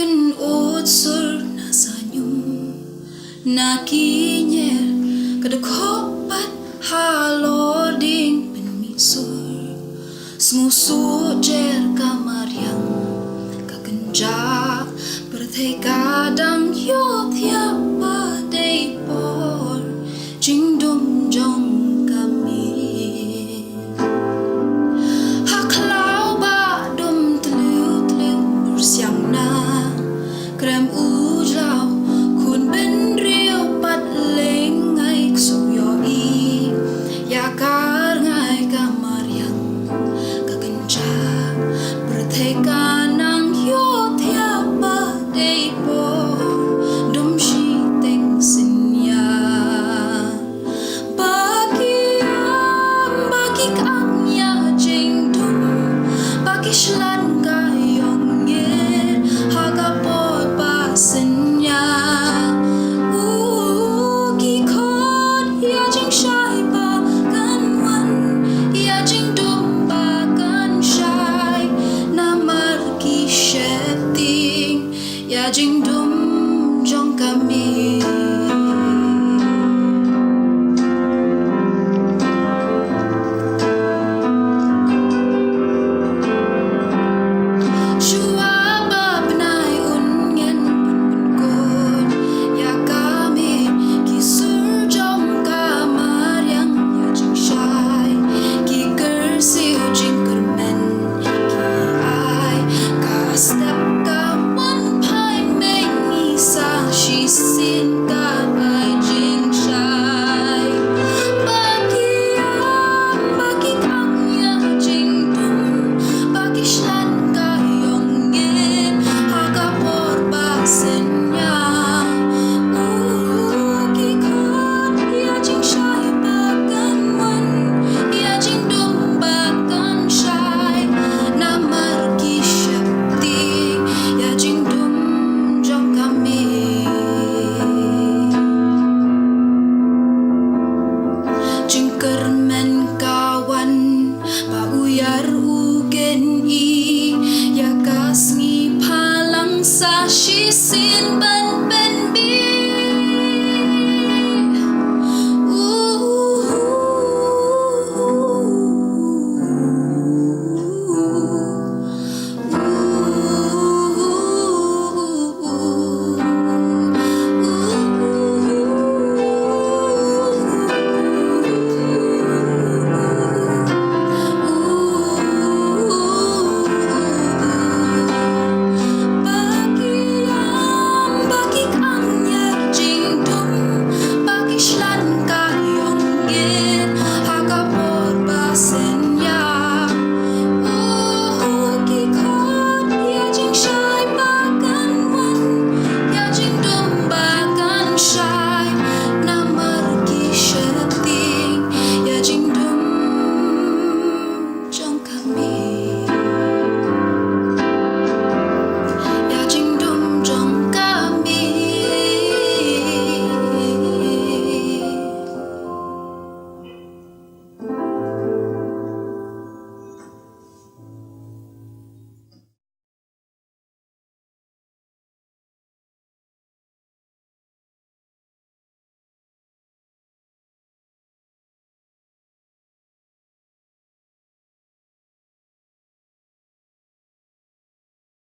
kan utsur na sanyum na kinyer kadakhopat haloding penmisur smusu jer kamaryang kakenja berthei kadang yop thiapa dei por jingdum jong kami haklau ba dum tliu tliu bersiang na krem ujlau kun ben rio pat leng ngai so yo i ya kar ngai kamaryang kakenja berthei kanang yo thiapa dei por dum shi teng sin ya bagi kang ya jing dum bagi shlan ka yong ye haga por pa sin ya ki khot ya jing shai pa kan wan ya jing dum ba kan shai na mar ki sheting ya jing dum jong kami Shua ba benai ungen pun ya kami kisur jom kamar yang ya jing shai ki kersiu jing kermen ki ai ka step ka wan pai meng isa shi sin ka ai jing shai bagi kang ya jing dum bagi shlan ka yong yen haga por ba sen ya ki khot ya jing shai ba kan wan ya jing dum ba kan shai na mar ki shakti ya jing dum jong kami jing kermen kawan ba uyar ugen i ya kasngi palang sa shi sin ban